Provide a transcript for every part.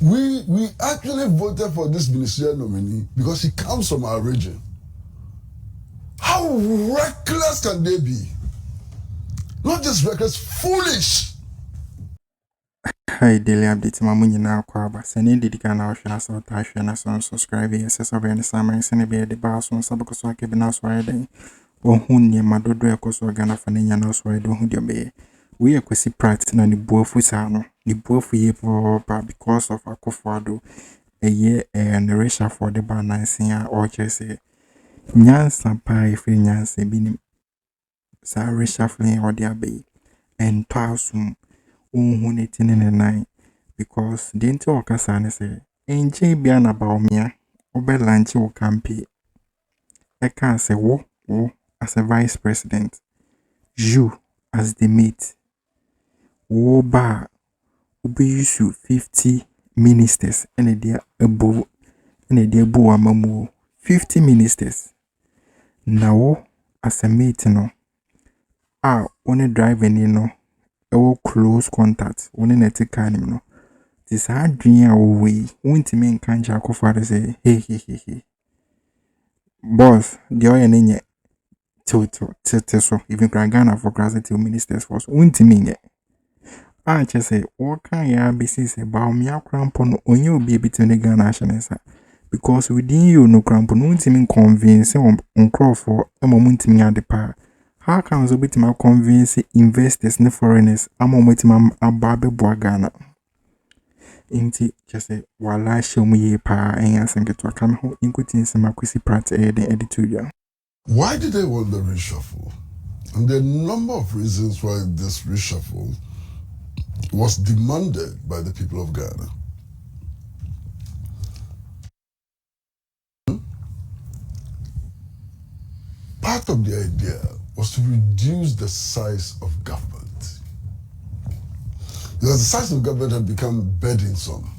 We actually voted for this ministerial nominee because he comes from our region. How reckless can they be? Not just reckless, foolish. Hi, daily update. Mamunyi na kwaba. Send the kana oshana so tasha na so subscribe. Yes, over and summer. Send be the bar so sabako so kebi na so ide. Ohun madodo ekoso Ghana fanenya na so ide ohun be. We Kesi Pratt na ni buofu sano. Ni buofu ye pa because of Akufo-Addo. A year and racial for the bar na sinya or chese. Nyansa pa ife nyansa binim. Sa racial fling or dia be. And tasum. Nine because the inter okasa say enje bia na Bawumia obe lunch wo campi e can say wo as a vice president, you as the mate, wo ba obe issue 50 ministers and a above and a dear bo amamu 50 ministers now as a mate no one driving no close contact one na take him no this hard dream away won't mean can't Akufo-Addo say hey boss the oil nenye to so even Ghana for granted ministers force won't mean it just say what can ya be say Bawumia crampon onye obi between the Ghana nationals because within you no crampon won't mean convince on for a moment me at the power. How can we be convince investors and foreigners? I'm on with my Ababe Ghana. Inti just say, while I show me pa and I think it will come home in quitting some Kesi Pratt editorial. Why did they want the reshuffle? And there are a number of reasons why this reshuffle was demanded by the people of Ghana. Part of the idea was to reduce the size of government. Because the size of government had become burdensome.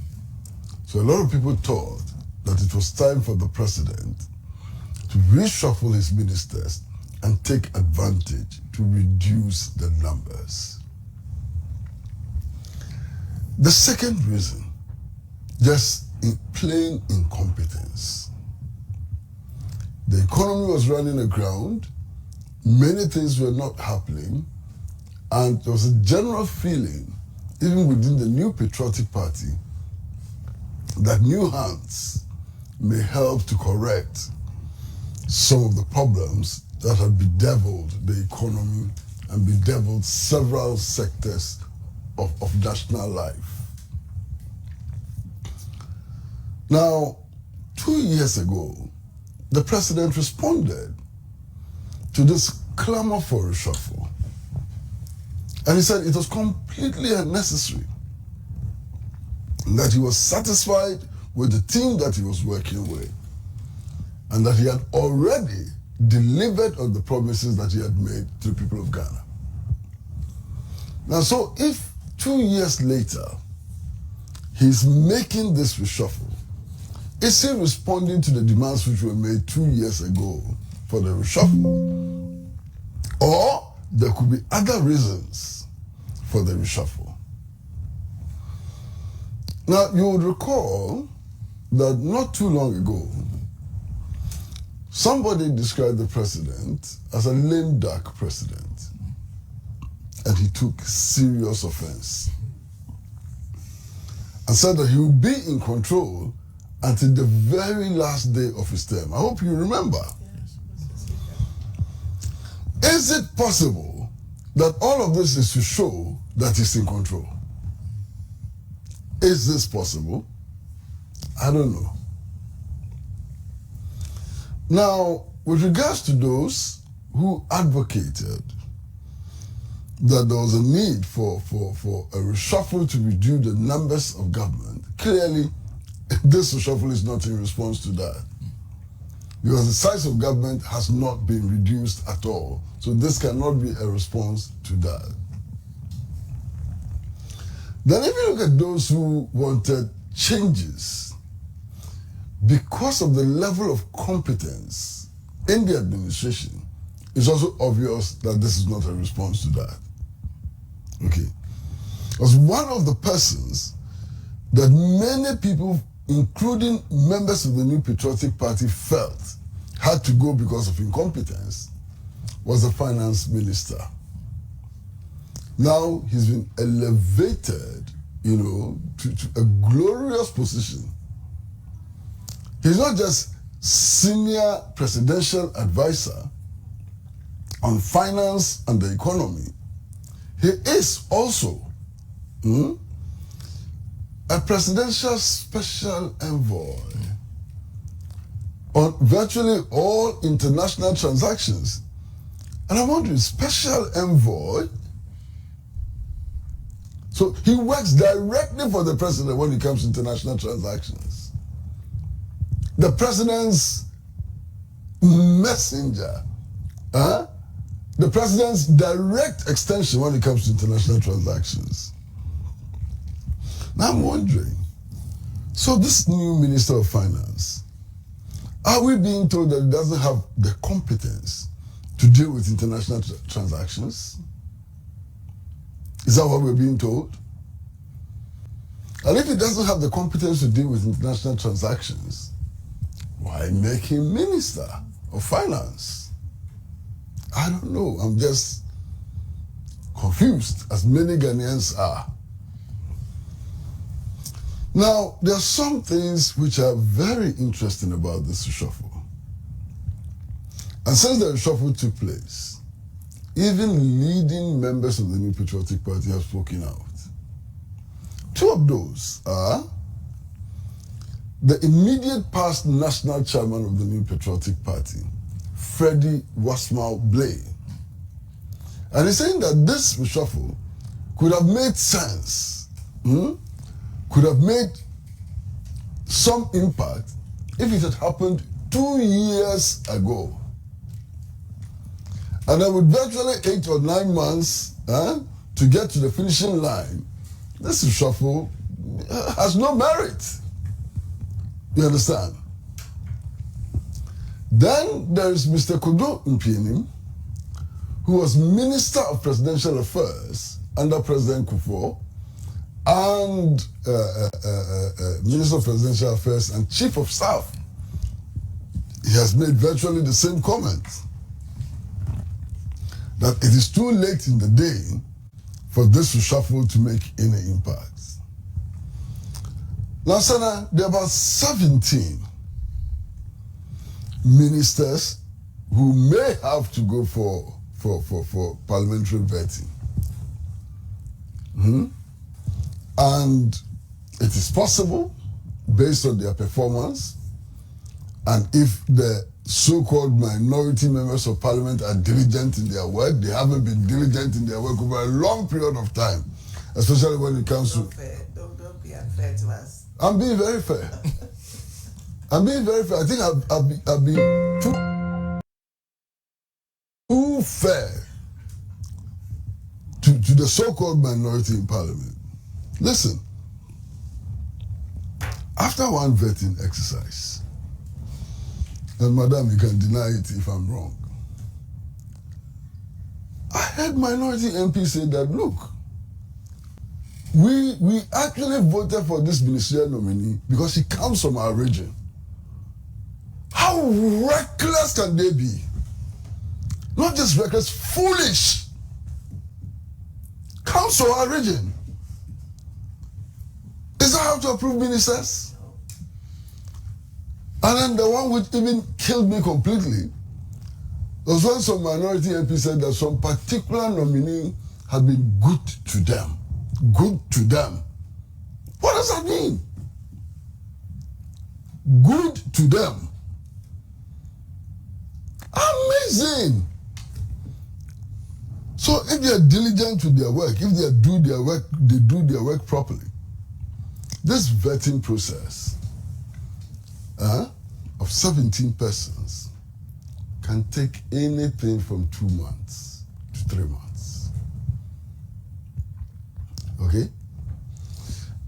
So a lot of people thought that it was time for the president to reshuffle his ministers and take advantage to reduce the numbers. The second reason, just in plain incompetence. The economy was running aground, many things were not happening, and there was a general feeling, even within the New Patriotic Party, that new hands may help to correct some of the problems that had bedeviled the economy and bedeviled several sectors of national life. Now, 2 years ago, the president responded to this clamor for reshuffle. And he said it was completely unnecessary, and that he was satisfied with the team that he was working with, and that he had already delivered on the promises that he had made to the people of Ghana. Now, so if 2 years later, he's making this reshuffle, is he responding to the demands which were made 2 years ago for the reshuffle? Or there could be other reasons for the reshuffle. Now, you would recall that not too long ago, somebody described the president as a lame duck president, and he took serious offense and said that he would be in control until the very last day of his term. I hope you remember. Is it possible that all of this is to show that he's in control? Is this possible? I don't know. Now, with regards to those who advocated that there was a need for a reshuffle to reduce the numbers of government, clearly this reshuffle is not in response to that. Because the size of government has not been reduced at all. So this cannot be a response to that. Then if you look at those who wanted changes, because of the level of competence in the administration, it's also obvious that this is not a response to that. Okay. Because one of the persons that many people, including members of the New Patriotic Party, felt had to go because of incompetence was the finance minister. Now he's been elevated, to a glorious position. He's not just senior presidential advisor on finance and the economy. He is also a presidential special envoy on virtually all international transactions. And I'm wondering, special envoy? So he works directly for the president when it comes to international transactions. The president's messenger. The president's direct extension when it comes to international transactions. Now I'm wondering, so this new Minister of Finance, are we being told that he doesn't have the competence to deal with international transactions? Is that what we're being told? And if he doesn't have the competence to deal with international transactions, why make him Minister of Finance? I don't know. I'm just confused, as many Ghanaians are. Now, there are some things which are very interesting about this reshuffle. And since the reshuffle took place, even leading members of the New Patriotic Party have spoken out. Two of those are the immediate past national chairman of the New Patriotic Party, Freddie Wasmau Blay. And he's saying that this reshuffle could have made sense, could have made some impact if it had happened 2 years ago. And then with virtually 8 or 9 months to get to the finishing line, this reshuffle has no merit. You understand? Then there is Mr. Kodo Mpienim, who was Minister of Presidential Affairs under President Kufuor and Minister of Presidential Affairs and Chief of Staff. He has made virtually the same comment, that it is too late in the day for this reshuffle to make any impact. Now, Sana, there are about 17 ministers who may have to go for parliamentary vetting. And it is possible, based on their performance, and if the so-called minority members of parliament are diligent in their work, they haven't been diligent in their work over a long period of time, especially when it comes Don't be unfair to us. I'm being very fair. I'm being very fair. I think I've been too fair to the so-called minority in parliament. Listen, after one vetting exercise, and madam, you can deny it if I'm wrong, I heard minority MPs say that, look, we actually voted for this ministerial nominee because he comes from our region. How reckless can they be? Not just reckless, foolish. Comes from our region. Is that how to approve ministers? And then the one which even killed me completely was when some minority MP said that some particular nominee had been good to them. Good to them. What does that mean? Good to them. Amazing. So if they are diligent with their work, if they do their work properly, this vetting process of 17 persons can take anything from 2 months to 3 months. Okay?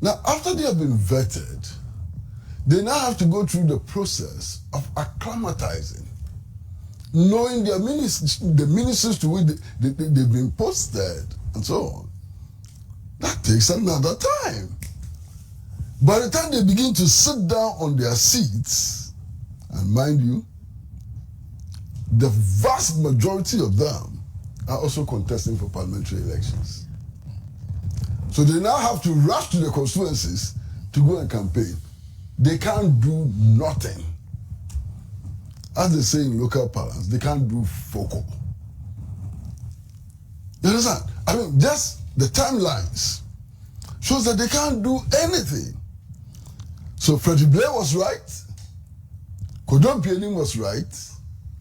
Now, after they have been vetted, they now have to go through the process of acclimatizing, knowing their the ministries to which they've been posted, and so on. That takes another time. By the time they begin to sit down on their seats, and mind you, the vast majority of them are also contesting for parliamentary elections. So they now have to rush to the constituencies to go and campaign. They can't do nothing. As they say in local parlance, they can't do focal. You understand? I mean, just the timelines shows that they can't do anything. So Freddie Blair was right, Kodon Pienim was right,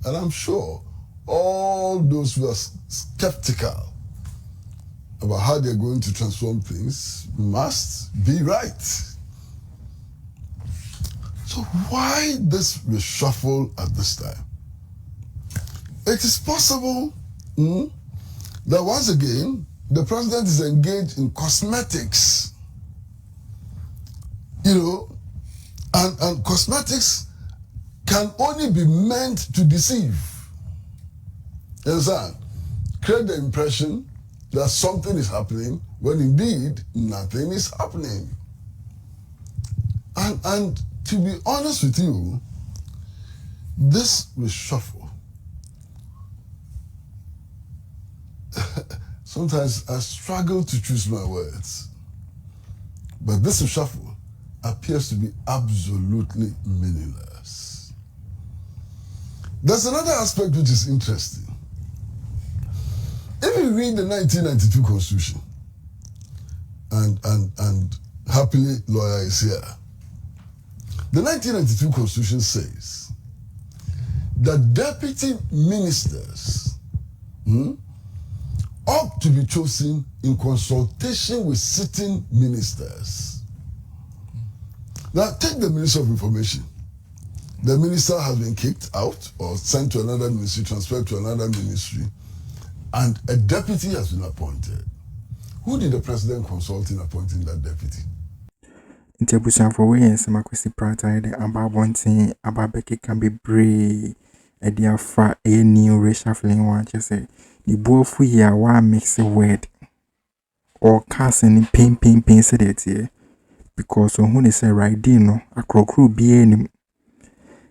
and I'm sure all those who are skeptical about how they're going to transform things must be right. So why this reshuffle at this time? It is possible that once again, the president is engaged in cosmetics. You know, and cosmetics can only be meant to deceive. You understand? Create the impression that something is happening when indeed nothing is happening. And to be honest with you, this reshuffle, sometimes I struggle to choose my words, but this reshuffle appears to be absolutely meaningless. There's another aspect which is interesting. If you read the 1992 Constitution, and happily lawyer is here, the 1992 Constitution says that deputy ministers ought to be chosen in consultation with sitting ministers. Now, take the Minister of Information. The minister has been kicked out or sent to another ministry, transferred to another ministry, and a deputy has been appointed. Who did the president consult in appointing that deputy? Interbusan for way and some Kesi Pratt about one thing about Becky can be brave. A dear fa a new reshuffling one just say the both we are one makes a word or casting pain said it here because when they say right no a crow be any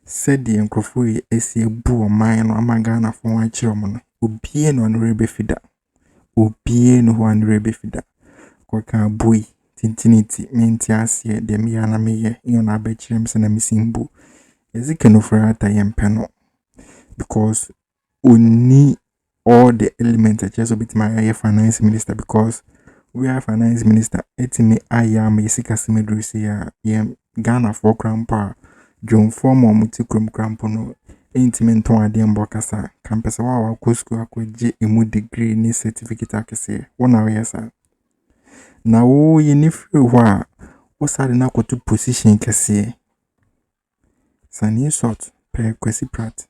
said the uncrofoy as a boo mine or magana for one chairman who be no one rebefida who be no one rebefida Quaka boy. Tintinity, Mentiasia, the Miana Meye, in our bedrooms and a missing boo. As it can offer at a young panel because we need all the elements that just bit my finance minister because we are finance minister. It's me, I am a sick as medrusia, Ghana for grandpa, John Former Muticrum Crampono, intimate to a dear Bocasa, Campus our Cusco, a mood degree, ni certificate, I can say, 1 hour, yes, sir. Now, you need to what's that now to position Kesi? Sunny sort per Kesi Pratt.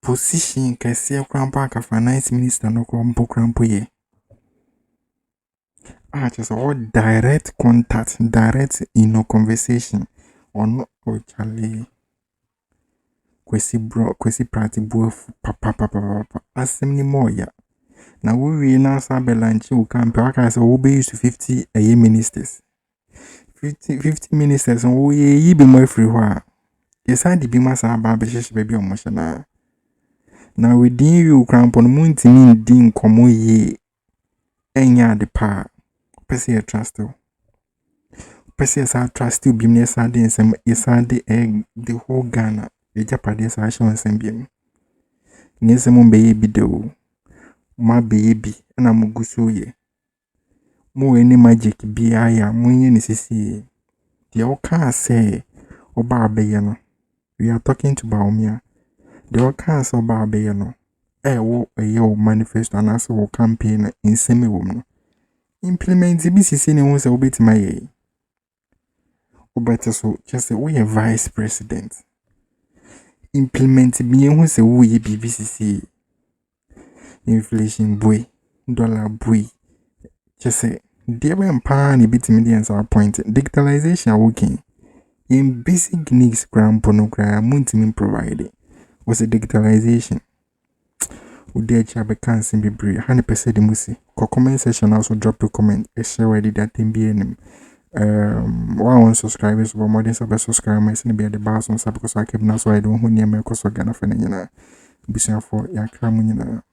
Position Kesi Crampa finance minister no crampo crampoye. Just all direct contact, direct conversation or no Charlie. Kesi Pratt both papa. As many more ya. Now we now sabe lunch who can pack so we used to 50 a year ministers. 50 ministers and we be more free wa. Yes, I did be my baby baby on motion. Now we deem you cramp on moon to mean dean como ye enya the pa. Percy a trust you. Percy a trust you be near Sunday and some is egg the whole Ghana. The Japanese are showing some beam. Near some baby do. My baby, and I'm gusuye. Mo any magic be I am winning necessary. The old say, Oba Bayano. We are talking to Bawumia. The old say Oba Bayano. Wo a yo manifesto and also campaign in semi woman. Implement the BCC and was a bit my ye. Better so just a way a vice president. Implement me and was a way BCC. Inflation boy, dollar boy. Just say, dear and bit millions are appointed. Digitalization working in basic needs gram pornogram muntimin provided was a digitalization. Would dear chabe can't be brave 100% the musi. Comment section also drop a comment, a share ready that thing be enemy. One subscribers but more than subscribe my sin be the boss on sub because I keep not so I don't who near me because Ghana for Busia for Akroma.